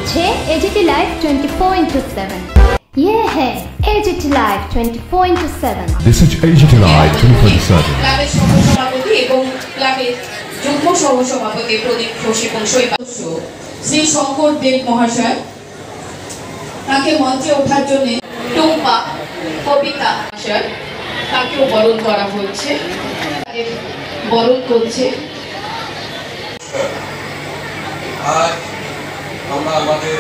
করছে AGT live 24/7। ये है AGT Live 24/7। This is AGT Live 24/7। ক্লাবের সহ-সভাপতি এবং ক্লাবের যুগ্ম সহ-সভাপতি প্রদীপ ঘোষ এবং সদস্য শ্রী শঙ্কর দেব মহাশয়, তাকে মঞ্চে ওঠার জন্য টুম্পা কবিতা মহাশয়, তাকেও বরণ করা হচ্ছে, বরণ করছে। আজ আমরা আমাদের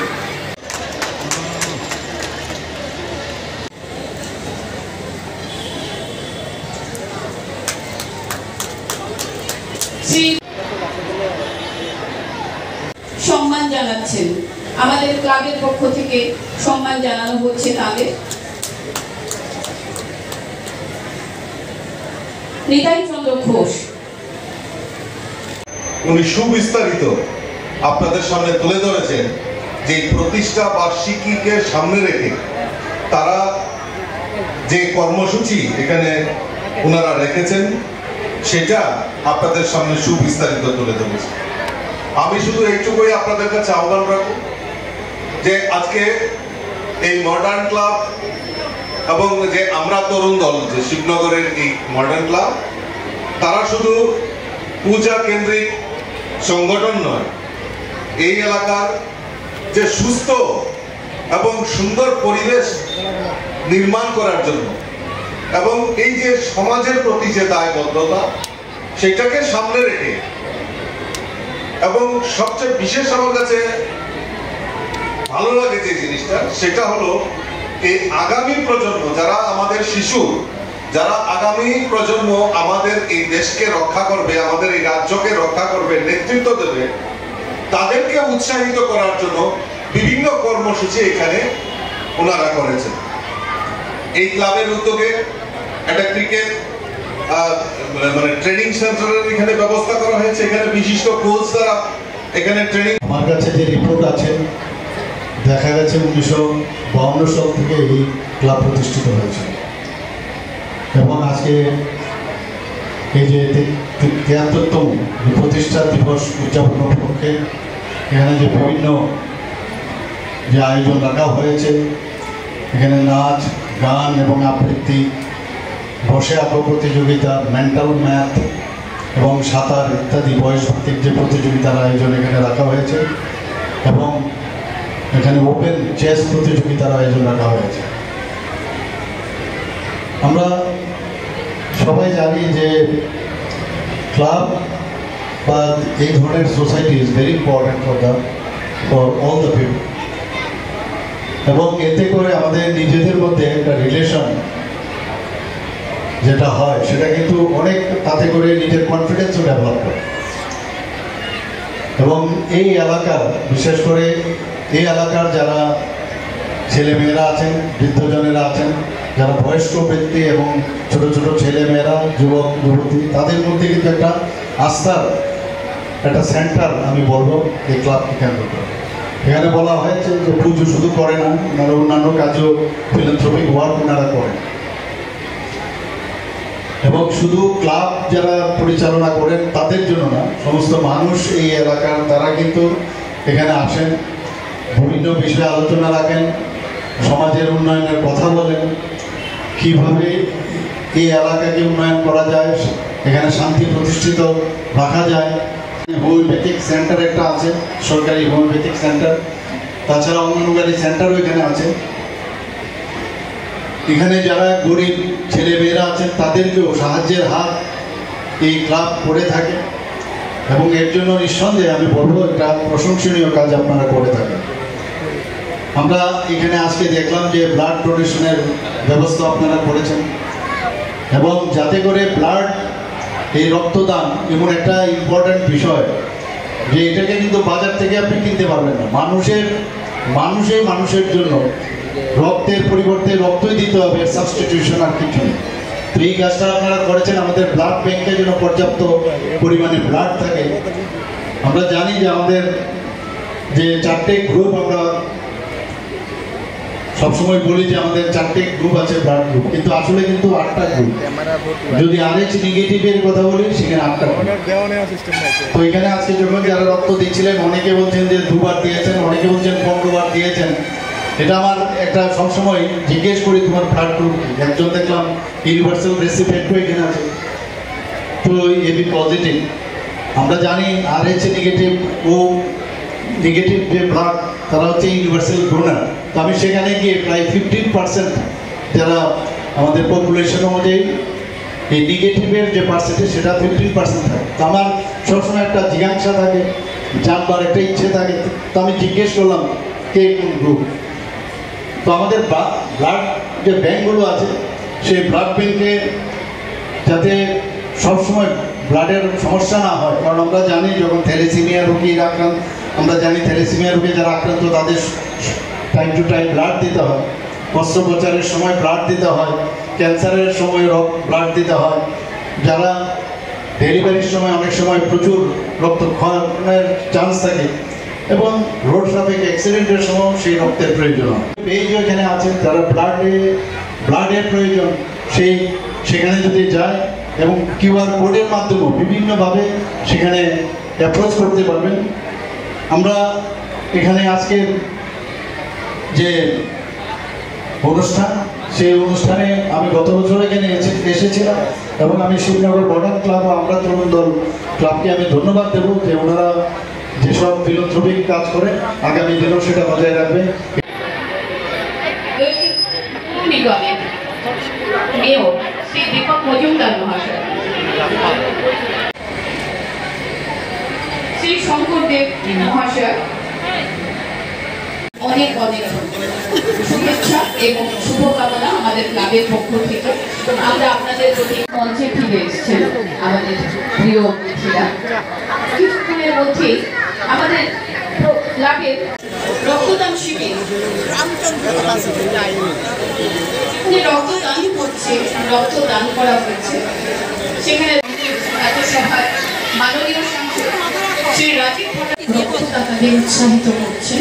সম্মান জানাচ্ছেন, আমাদের ক্লাবের পক্ষ থেকে সম্মান জানানো হচ্ছে তাদের। নিতাই চন্দ্র ঘোষ উনি সুবিস্তারিত আপনাদের সামনে তুলে ধরেছেন যে প্রতিষ্ঠা বার্ষিকীকে সামনে রেখে তারা যে কর্মসূচি এখানে ওনারা রেখেছেন সেটা আপনাদের সামনে সুবিস্তারিত তুলে ধরেছে। আমি শুধু এইটুকুই আপনাদের কাছে আহ্বান রাখবো যে আজকে এই মডার্ন ক্লাব এবং যে আমরা তরুণ দল যে শিবনগরের এই মডার্ন ক্লাব, তারা শুধু পূজা কেন্দ্রিক সংগঠন নয়, এই এলাকার যে সুস্থ এবং সুন্দর পরিবেশ নির্মাণ করার জন্য এবং এই যে সমাজের প্রতি যে দায়বদ্ধতা সেটাকে সামনে রেখে, এবং সবচেয়ে বিশেষ আমার কাছে ভালো লাগে যে জিনিসটা, সেটা হলো এই আগামী প্রজন্ম যারা আমাদের শিশু, যারা আগামী প্রজন্ম আমাদের এই দেশকে রক্ষা করবে, আমাদের এই রাজ্যকে রক্ষা করবে, নেতৃত্ব দেবে, তাদেরকে উৎসাহিত করার জন্য বিভিন্ন কর্মসূচি এখানে ওনারা করেছেন। এই ক্লাবের উদ্যোগে একটা ক্রিকেট মানে ট্রেনিং সেন্টারের এখানে ব্যবস্থা করা হয়েছে, এখানে বিশিষ্ট কোচ দ্বারা এখানে ট্রেনিং। আমার কাছে যে রিপোর্ট আছে, দেখা গেছে 1952 সাল থেকে এই ক্লাব প্রতিষ্ঠিত হয়েছে এবং আজকে এই যে 73তম প্রতিষ্ঠা দিবস উদযাপন উপলক্ষে এখানে যে বিভিন্ন যে আয়োজন রাখা হয়েছে, এখানে নাচ, গান এবং আবৃত্তি, বসে আঁকো প্রতিযোগিতা, মেন্টাল ম্যাথ এবং সাঁতার ইত্যাদি বয়সভিত্তিক যে প্রতিযোগিতার আয়োজন এখানে রাখা হয়েছে এবং এখানে ওপেন চেস প্রতিযোগিতার আয়োজন রাখা হয়েছে। আমরা সবাই জানি যে ক্লাব বা এই ধরনের society is very important for all the people, এবং এতে করে আমাদের নিজেদের মধ্যে একটা রিলেশন যেটা হয় সেটা কিন্তু অনেক, তাতে করে নিজের কনফিডেন্সও ডেভেলপ করে। এবং এই এলাকার, বিশেষ করে এই এলাকার যারা ছেলেমেয়েরা আছেন, বৃদ্ধজনেরা আছেন, যারা বয়স্ক ব্যক্তি এবং ছোট ছোট ছেলেমেয়েরা, যুবক যুবতী, তাদের মধ্যে কিন্তু একটা আস্থার একটা সেন্টার আমি বলবো এই ক্লাবকে কেন্দ্র করে। এখানে বলা হয়েছে যে পুজো শুধু করে না, ওনারা অন্যান্য কাজও ফিলান্থ্রপিক ওয়ার্ক ওনারা করেন, এবং শুধু ক্লাব যারা পরিচালনা করেন তাদের জন্য না, সমস্ত মানুষ এই এলাকার তারা কিন্তু এখানে আসেন, বিভিন্ন বিষয়ে আলোচনা রাখেন, সমাজের উন্নয়নের কথা বলেন, কীভাবে এই এলাকাকে উন্নয়ন করা যায়, এখানে শান্তি প্রতিষ্ঠিত রাখা যায়। হোমিওপ্যাথিক সেন্টার একটা আছে, সরকারি হোমিওপ্যাথিক সেন্টার, তাছাড়া অঙ্গনওয়াড়ি সেন্টারও এখানে আছে। এখানে যারা গরিব ছেলেমেয়েরা আছেন তাদেরকেও সাহায্যের হাত এই ক্লাব করে থাকে, এবং এর জন্য নিঃসন্দেহে আমি বলবো একটা প্রশংসনীয় কাজ আপনারা করে থাকেন। আমরা এখানে আজকে দেখলাম যে ব্লাড ডোনেশনের ব্যবস্থা আপনারা করেছেন, এবং যাতে করে ব্লাড, এই রক্তদান এমন একটা ইম্পর্ট্যান্ট বিষয় যে এটাকে কিন্তু বাজার থেকে আপনি কিনতে পারবেন না, মানুষের জন্য রক্তের পরিবর্তে রক্তই দিতে হবে, সাবস্টিটিউশন আর কিছু নেই। তো এই কাজটা আপনারা করেছেন, আমাদের ব্লাড ব্যাংকে যেন পর্যাপ্ত পরিমাণে ব্লাড থাকে। আমরা জানি যে আমাদের যে 4টে গ্রুপ আমরা সবসময় বলি যে আমাদের 4টে গ্রুপ আছে ব্লাড গ্রুপ, কিন্তু আসলে কিন্তু 8টা গ্রুপ। যদি RH নেগেটিভের কথা বলি সেখানে 8টা গ্রুপ। তো এখানে আজকে যখন যারা রক্ত দিচ্ছিলেন অনেকে বলছেন যে 2বার দিয়েছেন, অনেকে বলছেন 15বার দিয়েছেন। এটা আমার একটা সবসময় জিজ্ঞেস করি তোমার ব্লাড গ্রুপ কি। একজন দেখলাম ইউনিভার্সাল রেসিপিয়েন্টও এখানে আছে, তো এবি পজিটিভ। আমরা জানি RH নেগেটিভ ও নেগেটিভ যে ব্লাড তারা হচ্ছে ইউনিভার্সাল ডোনার। তো আমি সেখানে গিয়ে প্রায় 15% যারা আমাদের পপুলেশন অনুযায়ী এই নেগেটিভের যে পার্সেন্টেজ সেটা 15% থাকে। তো আমার সবসময় একটা জিজ্ঞাসা থাকে, জানবার একটা ইচ্ছে থাকে। তো আমি জিজ্ঞেস করলাম কে কোন গ্রুপ। তো আমাদের ব্লাড যে ব্যাঙ্কগুলো আছে সেই ব্লাড ব্যাঙ্কে যাতে সবসময় ব্লাডের সমস্যা না হয়, কারণ আমরা জানি যখন থ্যালাসেমিয়া রোগীর আক্রান্ত, আমরা জানি থ্যালাসেমিয়া রোগী যারা আক্রান্ত তাদের টাইম টু টাইম ব্লাড দিতে হয়, অস্ত্রোপচারের সময় ব্লাড দিতে হয়, ক্যান্সারের সময় ব্লাড দিতে হয়, যারা ডেলিভারির সময় অনেক সময় প্রচুর রক্তক্ষরণের চান্স থাকে, এবং রোড ট্রাফিক অ্যাক্সিডেন্টের সময় সেই রক্তের প্রয়োজন হয়। এই যে এখানে আছেন যারা ব্লাডের প্রয়োজন সেখানে যদি যায় এবং QR কোডের মাধ্যমে বিভিন্নভাবে সেখানে অ্যাপ্রোচ করতে পারবেন। আমরা এখানে আজকের যে অনুষ্ঠান সেই অনুষ্ঠানে আমি গত বছর এখানে এসেছিলাম এবং আমি শিবনগর বর্ডার ক্লাব ও আমরা তরুণ দল ক্লাবকে আমি ধন্যবাদ দেব যে ওনারা যেসব ফিলোথ্রপিক কাজ করে আগামী দিনেও সেটা বজায় রাখবে। শ্রী দীপক মজুমদার মহাশয়, শ্রী শঙ্করদেব মহাশয়, অনেক অনেক শুভেচ্ছা এবং শুভকামনা আমাদের ক্লাবের পক্ষ থেকে। আমরা আপনাদের প্রতি মঞ্চে ফিরে এসেছেন আমাদের প্রিয় অতিথিরা। কিছুক্ষণের মধ্যেই আমাদের ক্লাবের রক্তদান শিবির, রক্তদান হচ্ছে, রক্তদান করা হচ্ছে। সেখানে রাজ্যসভার মাননীয় সাংসদ শ্রী রাজীব ভট্টাচার্য রক্তদাতাদের উৎসাহিত করছে।